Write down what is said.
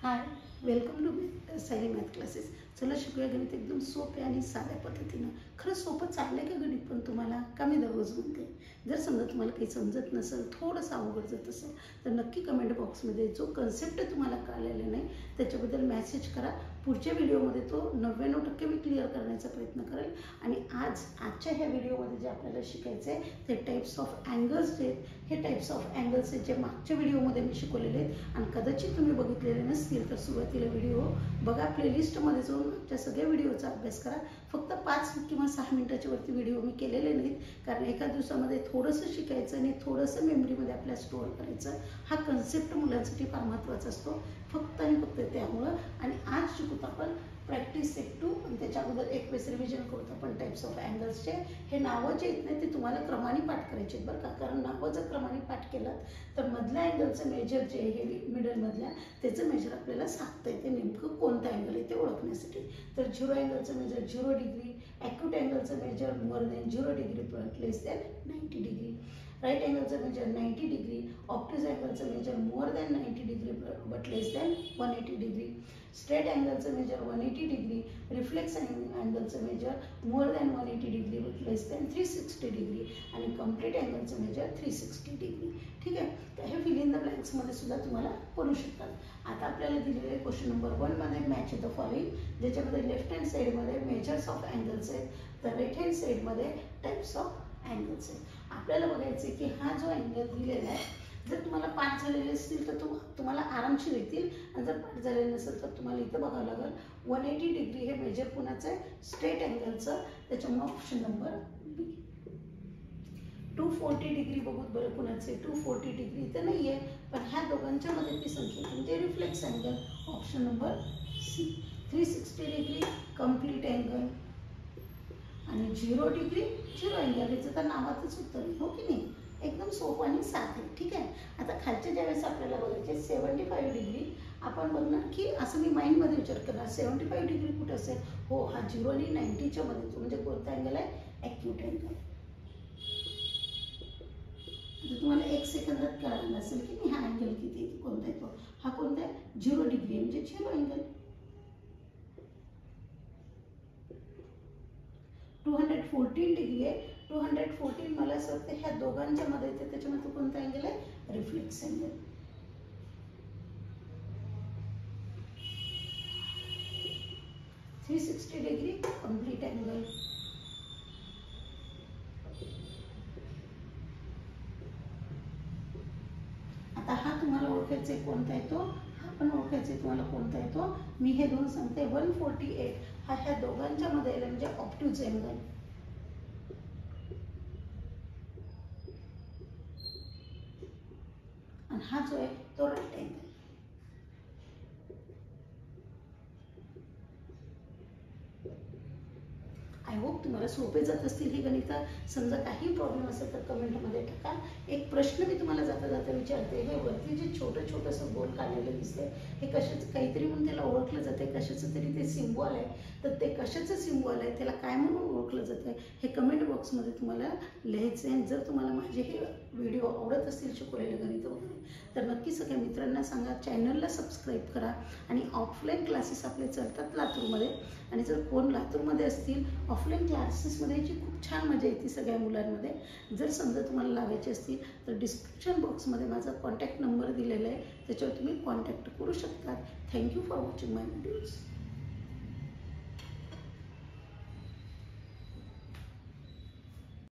High, welcome to Sayali math classes. चला शिकूया गणित एकदम सोप्या आणि साध्या पद्धतीनं. खरं सोपं चाललंय का गणित पण तुम्हाला? का मी दररोज म्हणते. जर समजा तुम्हाला काही समजत नसेल, थोडंसं अवघड जात असेल, तर नक्की कमेंट बॉक्समध्ये जो कन्सेप्ट तुम्हाला कळलेला नाही त्याच्याबद्दल मेसेज करा. पुढच्या व्हिडिओमध्ये तो 99% मी क्लिअर करण्याचा प्रयत्न करेल. आणि आजच्या ह्या व्हिडिओमध्ये जे आपल्याला शिकायचं आहे ते टाइप्स ऑफ अँगल्स जे आहेत, हे टाइप्स ऑफ अँगल्स आहेत जे मागच्या व्हिडिओमध्ये मी शिकवलेले आहेत. आणि कदाचित तुम्ही बघितलेले नसतील तर सुरुवातीला व्हिडिओ बघा, प्लेलिस्टमध्ये जाऊन आमच्या सगळ्या व्हिडिओचा अभ्यास करा. फक्त 5 किंवा 6 मिनिटाच्या वरती व्हिडिओ मी केलेले नाहीत, कारण एका दिवसामध्ये थोडंसं शिकायचं आणि थोडंसं मेमरीमध्ये आपल्या स्टोअर करायचं. हा कन्सेप्ट मुलांसाठी फार महत्त्वाचा असतो, फक्त आणि फक्त त्यामुळं. आणि आज शिकूत आपण प्रॅक्टिस सेट 2 आणि त्याच्या अगोदर एक वेळेस रिव्हिजन करूत आपण टाइप्स ऑफ अँगल्सचे. हे नावं जे आहेत ना ते तुम्हाला क्रमाने पाठ करायचे आहेत बरं का, कारण नावं जर क्रमाने पाठ केलं तर मधल्या अँगलचं मेजर जे आहे मिडलमधल्या त्याचं मेजर आपल्याला सांगता येते नेमकं कोणतं अँगल आहे ते ओळखण्यासाठी. तर 0 अँगलचं मेजर 0 डिग्री, ॲक्यूट अँगलचं measure more than 0 degree but less than 90 degree, right अँगलचं मेजर 90 डिग्री, ऑप्टिज अँगलचं measure more than 90 degree but less than 180 degree, straight अँगलचं मेजर 180 डिग्री, रिफ्लेक्स अँगलचं measure more than 180 degree but less than 360 degree, आणि complete अँगलचं measure 360 degree. ठीक आहे, तर हे फिल इन द ब्लँक्समध्ये सुद्धा तुम्हाला पडू शकतात. आता आपल्याला दिलेले क्वेश्चन नंबर 1 मध्ये मॅच द फॉलोइंग, ज्याच्यामध्ये लेफ्ट हँड साईडमध्ये मेजर्स ऑफ अँगल्स आहेत, तर राईट हँड साईडमध्ये टाइप्स ऑफ अँगल्स आहेत. आपल्याला बघायचं आहे की हा जो अँगल दिलेला आहे, जर तुम्हाला 5 झालेले असतील तर तुम्हाला आरामशीर येतील, आणि जर 5 झालेले नसेल तर तुम्हाला इथं बघावं लागेल. 180 डिग्री हे मेजर कुणाचं आहे? स्ट्रेट अँगलचं, त्याच्यामुळे ऑप्शन नंबर बी. 240 डिग्री बघूत बरं कुणाचं आहे? 240 डिग्री तर नाही आहे, पण ह्या दोघांच्या मध्ये ती संख्या म्हणजे reflex angle, option number C. 360 degree complete angle, आणि 0 डिग्री 0 अँगल. याचं तर नावातच उत्तर आहे, हो की नाही? एकदम सोपं आणि साधे. ठीक आहे, आता खालच्या ज्यावेळेस आपल्याला बघायचे 75 डिग्री, आपण बघणार की असं मी माइंडमध्ये विचार करणार 75 डिग्री कुठे असेल? हो, हा 0 आणि 90च्या मध्ये, म्हणजे कोणता अँगल आहे? Acute angle. तुम्हाला 1 सेकंदात कळालं असेल की मी हा अँगल किती कोणता आहे? तो हा कोणता आहे? 0 डिग्री म्हणजे 0 अँगल. 214 डिग्री आहे, 214 मला असं वाटतं ह्या दोघांच्या मध्ये येते, त्याच्यामध्ये कोणता अँगल आहे? Reflex angle. Three 360 degree complete angle. आता हा तुम्हाला ओळखायचा आहे कोणता आहे तो? हा पण ओळखायचा आहे तुम्हाला कोणता आहे तो? मी हे दोन सांगते. 148 हा ह्या दोघांच्या मध्ये आहे, म्हणजे ऑप्टिज अँगल. आणि हा जो आहे तो राईट अँगल. आय होप तुम्हाला सोपे जात असतील हे गणित. समजा काही प्रॉब्लेम असेल तर कमेंटमध्ये टाका. एक प्रश्न मी तुम्हाला जाता जाता विचारते. हे वरती जे छोटं छोटंसं गोल काढलेलं दिसतंय, हे कशाचं काहीतरी म्हणून त्याला ओळखलं जाते, कशाचं तरी ते सिम्बॉल आहे. तर ते कशाचं सिम्बॉल आहे, त्याला काय म्हणून ओळखलं जातं, हे कमेंट बॉक्समध्ये तुम्हाला लिहायचं आहे. जर तुम्हाला माझे हे व्हिडिओ आवडत असतील शिकवलेले गणित वगैरे, तर नक्की सगळ्या मित्रांना सांगा, चॅनलला सबस्क्राईब करा. आणि ऑफलाईन क्लासेस आपले चालतात लातूरमध्ये, आणि जर कोण लातूरमध्ये असतील ऑफलाईन क्लासेसमध्ये याची खूप छान मजा येते सगळ्या मुलांमध्ये. जर समजा तुम्हाला लावायचे असतील तर डिस्क्रिप्शन बॉक्समध्ये माझा कॉन्टॅक्ट नंबर दिलेला आहे, त्याच्यावर तुम्ही कॉन्टॅक्ट करू शकता. Thank you for watching my videos.